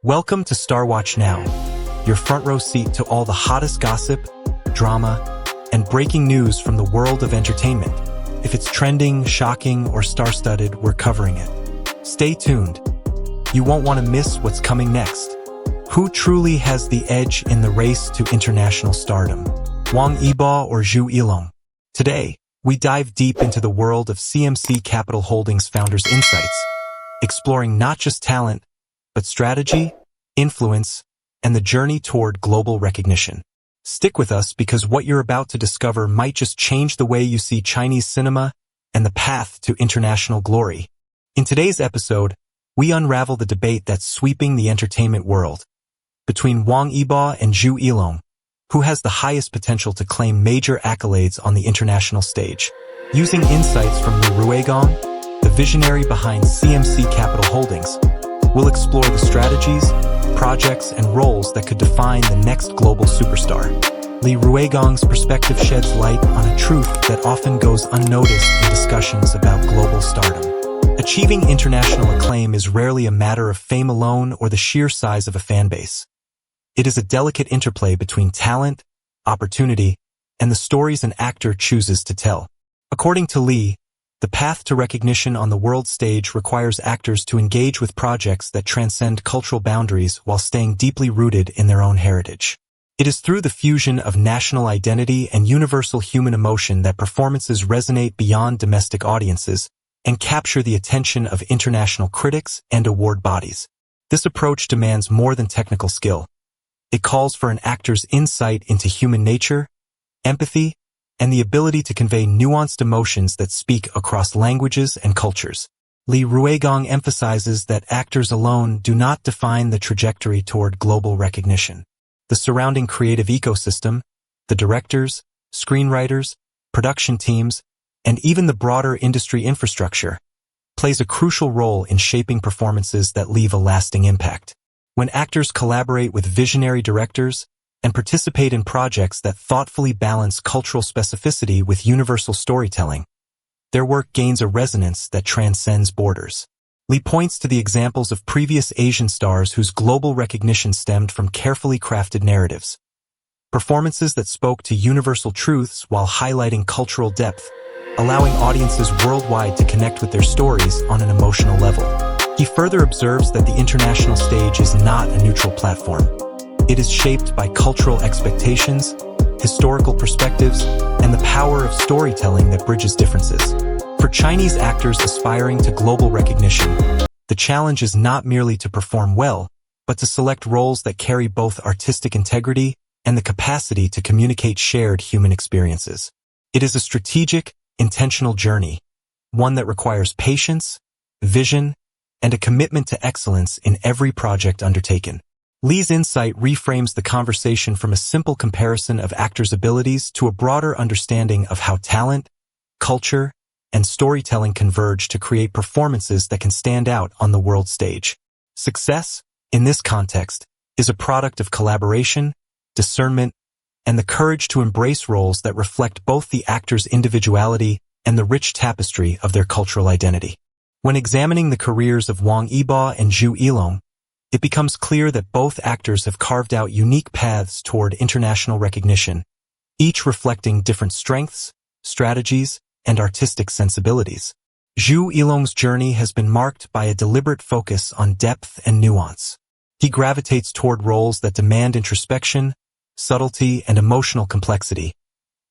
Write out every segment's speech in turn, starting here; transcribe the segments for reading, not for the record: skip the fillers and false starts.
Welcome to Star Watch Now, your front row seat to all the hottest gossip, drama, and breaking news from the world of entertainment. If it's trending, shocking, or star-studded, we're covering it. Stay tuned. You won't want to miss what's coming next. Who truly has the edge in the race to international stardom? Wang Yibo or Zhu Yilong? Today, we dive deep into the world of CMC Capital Holdings founders' insights, exploring not just talent, but strategy, influence, and the journey toward global recognition. Stick with us because what you're about to discover might just change the way you see Chinese cinema and the path to international glory. In today's episode, we unravel the debate that's sweeping the entertainment world between Wang Yibo and Zhu Yilong, who has the highest potential to claim major accolades on the international stage. Using insights from Li Ruigong, the visionary behind CMC Capital Holdings, we'll explore the strategies, projects, and roles that could define the next global superstar. Li Ruigong's perspective sheds light on a truth that often goes unnoticed in discussions about global stardom. Achieving international acclaim is rarely a matter of fame alone or the sheer size of a fan base. It is a delicate interplay between talent, opportunity, and the stories an actor chooses to tell. According to Li, the path to recognition on the world stage requires actors to engage with projects that transcend cultural boundaries while staying deeply rooted in their own heritage. It is through the fusion of national identity and universal human emotion that performances resonate beyond domestic audiences and capture the attention of international critics and award bodies. This approach demands more than technical skill. It calls for an actor's insight into human nature, empathy, and the ability to convey nuanced emotions that speak across languages and cultures. Li Ruigong emphasizes that actors alone do not define the trajectory toward global recognition. The surrounding creative ecosystem, the directors, screenwriters, production teams, and even the broader industry infrastructure, plays a crucial role in shaping performances that leave a lasting impact. When actors collaborate with visionary directors, and participate in projects that thoughtfully balance cultural specificity with universal storytelling, their work gains a resonance that transcends borders. Li points to the examples of previous Asian stars whose global recognition stemmed from carefully crafted narratives, performances that spoke to universal truths while highlighting cultural depth, allowing audiences worldwide to connect with their stories on an emotional level. He further observes that the international stage is not a neutral platform. It is shaped by cultural expectations, historical perspectives, and the power of storytelling that bridges differences. For Chinese actors aspiring to global recognition, the challenge is not merely to perform well, but to select roles that carry both artistic integrity and the capacity to communicate shared human experiences. It is a strategic, intentional journey, one that requires patience, vision, and a commitment to excellence in every project undertaken. Li's insight reframes the conversation from a simple comparison of actors' abilities to a broader understanding of how talent, culture, and storytelling converge to create performances that can stand out on the world stage. Success, in this context, is a product of collaboration, discernment, and the courage to embrace roles that reflect both the actor's individuality and the rich tapestry of their cultural identity. When examining the careers of Wang Yibo and Zhu Yilong, it becomes clear that both actors have carved out unique paths toward international recognition, each reflecting different strengths, strategies, and artistic sensibilities. Zhu Yilong's journey has been marked by a deliberate focus on depth and nuance. He gravitates toward roles that demand introspection, subtlety, and emotional complexity,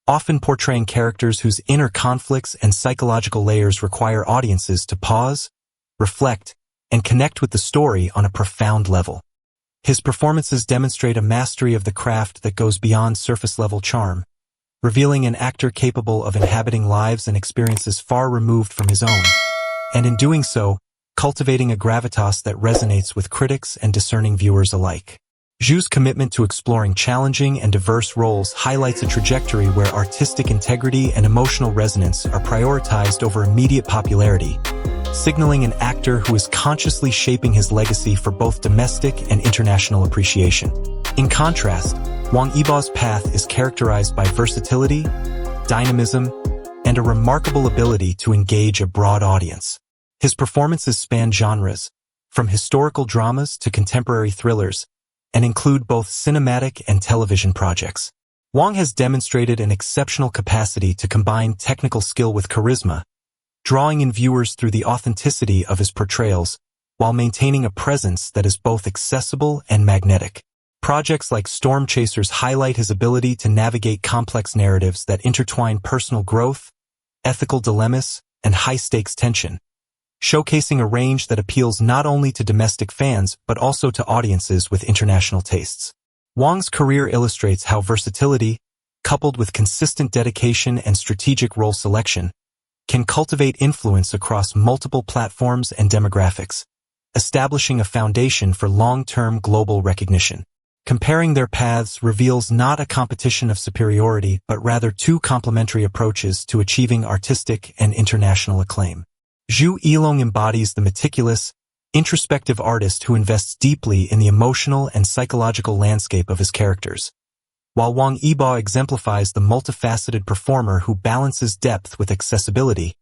often portraying characters whose inner conflicts and psychological layers require audiences to pause, reflect, and connect with the story on a profound level. His performances demonstrate a mastery of the craft that goes beyond surface-level charm, revealing an actor capable of inhabiting lives and experiences far removed from his own, and in doing so, cultivating a gravitas that resonates with critics and discerning viewers alike. Zhu's commitment to exploring challenging and diverse roles highlights a trajectory where artistic integrity and emotional resonance are prioritized over immediate popularity, signaling an actor who is consciously shaping his legacy for both domestic and international appreciation. In contrast, Wang Yibo's path is characterized by versatility, dynamism, and a remarkable ability to engage a broad audience. His performances span genres, from historical dramas to contemporary thrillers, and include both cinematic and television projects. Wang has demonstrated an exceptional capacity to combine technical skill with charisma, drawing in viewers through the authenticity of his portrayals, while maintaining a presence that is both accessible and magnetic. Projects like Storm Chasers highlight his ability to navigate complex narratives that intertwine personal growth, ethical dilemmas, and high-stakes tension, showcasing a range that appeals not only to domestic fans but also to audiences with international tastes. Wang's career illustrates how versatility, coupled with consistent dedication and strategic role selection, can cultivate influence across multiple platforms and demographics, establishing a foundation for long-term global recognition. Comparing their paths reveals not a competition of superiority, but rather two complementary approaches to achieving artistic and international acclaim. Zhu Yilong embodies the meticulous, introspective artist who invests deeply in the emotional and psychological landscape of his characters, while Wang Yibo exemplifies the multifaceted performer who balances depth with accessibility,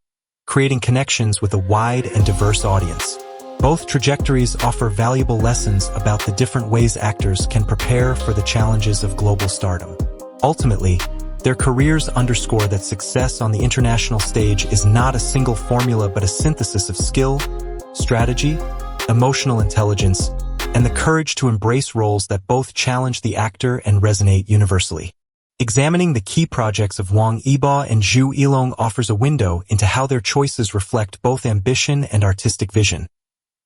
creating connections with a wide and diverse audience. Both trajectories offer valuable lessons about the different ways actors can prepare for the challenges of global stardom. Ultimately, their careers underscore that success on the international stage is not a single formula but a synthesis of skill, strategy, emotional intelligence, and the courage to embrace roles that both challenge the actor and resonate universally. Examining the key projects of Wang Yibo and Zhu Yilong offers a window into how their choices reflect both ambition and artistic vision,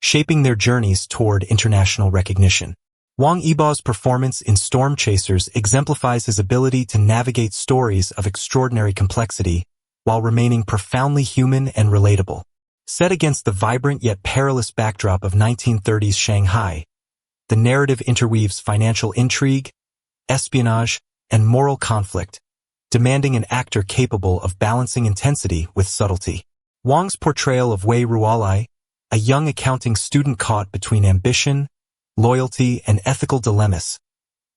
shaping their journeys toward international recognition. Wang Yibo's performance in Storm Chasers exemplifies his ability to navigate stories of extraordinary complexity while remaining profoundly human and relatable. Set against the vibrant yet perilous backdrop of 1930s Shanghai, the narrative interweaves financial intrigue, espionage, and moral conflict, demanding an actor capable of balancing intensity with subtlety. Wang's portrayal of Wei Ruolai, a young accounting student caught between ambition, loyalty, and ethical dilemmas,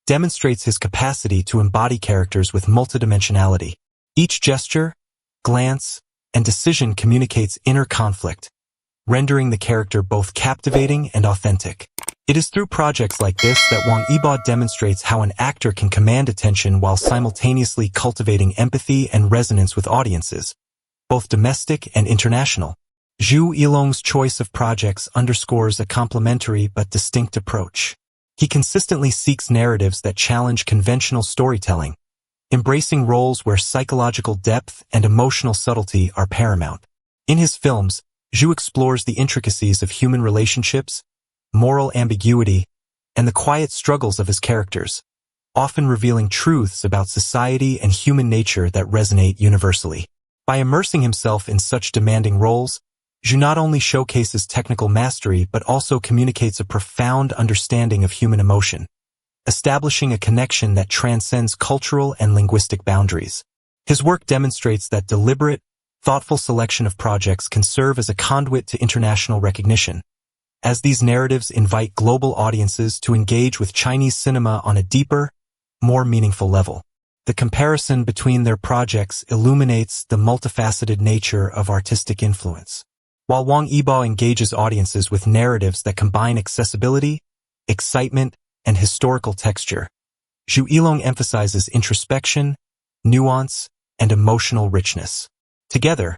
demonstrates his capacity to embody characters with multidimensionality. Each gesture, glance, and decision communicates inner conflict, rendering the character both captivating and authentic. It is through projects like this that Wang Yibo demonstrates how an actor can command attention while simultaneously cultivating empathy and resonance with audiences, both domestic and international. Zhu Yilong's choice of projects underscores a complementary but distinct approach. He consistently seeks narratives that challenge conventional storytelling, embracing roles where psychological depth and emotional subtlety are paramount. In his films, Zhu explores the intricacies of human relationships, moral ambiguity, and the quiet struggles of his characters, often revealing truths about society and human nature that resonate universally. By immersing himself in such demanding roles, Zhu not only showcases technical mastery but also communicates a profound understanding of human emotion, establishing a connection that transcends cultural and linguistic boundaries. His work demonstrates that deliberate, thoughtful selection of projects can serve as a conduit to international recognition, as these narratives invite global audiences to engage with Chinese cinema on a deeper, more meaningful level. The comparison between their projects illuminates the multifaceted nature of artistic influence. While Wang Yibo engages audiences with narratives that combine accessibility, excitement, and historical texture, Zhu Yilong emphasizes introspection, nuance, and emotional richness. Together,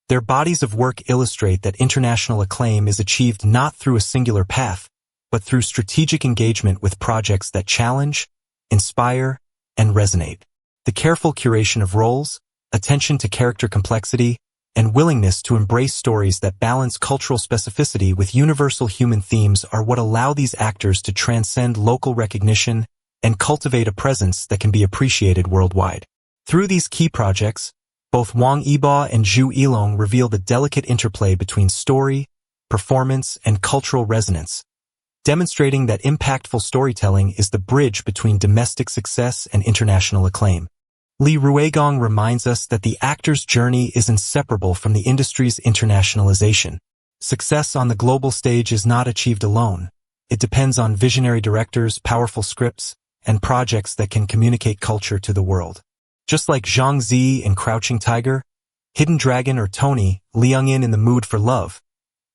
their bodies of work illustrate that international acclaim is achieved not through a singular path, but through strategic engagement with projects that challenge, inspire, and resonate. The careful curation of roles, attention to character complexity, and willingness to embrace stories that balance cultural specificity with universal human themes are what allow these actors to transcend local recognition and cultivate a presence that can be appreciated worldwide. Through these key projects, both Wang Yibo and Zhu Yilong reveal the delicate interplay between story, performance, and cultural resonance, demonstrating that impactful storytelling is the bridge between domestic success and international acclaim. Li Ruigong reminds us that the actor's journey is inseparable from the industry's internationalization. Success on the global stage is not achieved alone. It depends on visionary directors, powerful scripts, and projects that can communicate culture to the world. Just like Zhang Zi in Crouching Tiger, Hidden Dragon, or Tony Leung in The Mood for Love,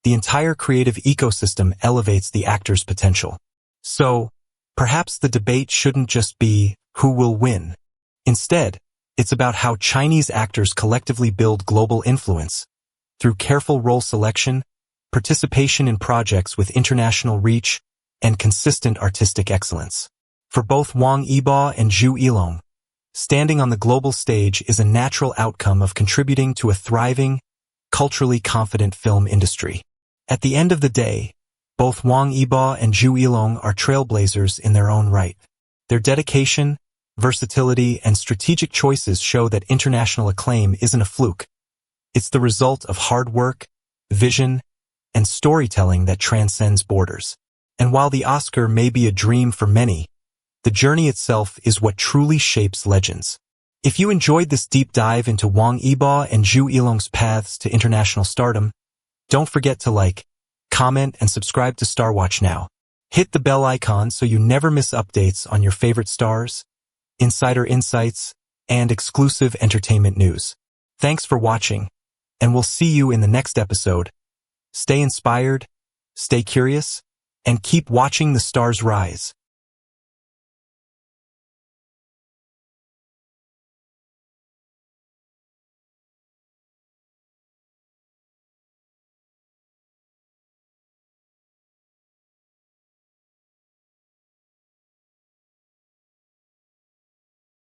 The entire creative ecosystem elevates the actor's potential. So, perhaps the debate shouldn't just be who will win. Instead, it's about how Chinese actors collectively build global influence through careful role selection, participation in projects with international reach, and consistent artistic excellence. For both Wang Yibo and Zhu Yilong, standing on the global stage is a natural outcome of contributing to a thriving, culturally confident film industry. At the end of the day, both Wang Yibo and Zhu Yilong are trailblazers in their own right. Their dedication, versatility, and strategic choices show that international acclaim isn't a fluke. It's the result of hard work, vision, and storytelling that transcends borders. And while the Oscar may be a dream for many, the journey itself is what truly shapes legends. If you enjoyed this deep dive into Wang Yibo and Zhu Yilong's paths to international stardom, don't forget to like, comment, and subscribe to Star Watch now. Hit the bell icon so you never miss updates on your favorite stars, insider insights, and exclusive entertainment news. Thanks for watching, and we'll see you in the next episode. Stay inspired, stay curious, and keep watching the stars rise.